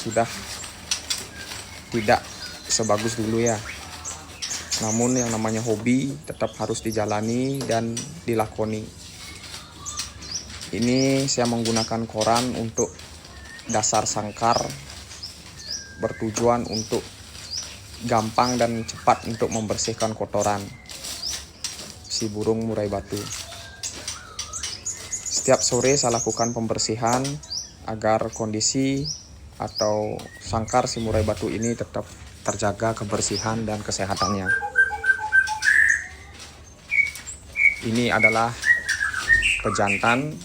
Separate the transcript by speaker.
Speaker 1: sudah tidak sebagus dulu ya. Namun yang namanya hobi tetap harus dijalani dan dilakoni. Ini saya menggunakan koran untuk dasar sangkar, bertujuan untuk gampang dan cepat untuk membersihkan kotoran si burung murai batu. Setiap sore saya lakukan pembersihan agar kondisi atau sangkar si murai batu ini tetap terjaga kebersihan dan kesehatannya. Ini adalah pejantan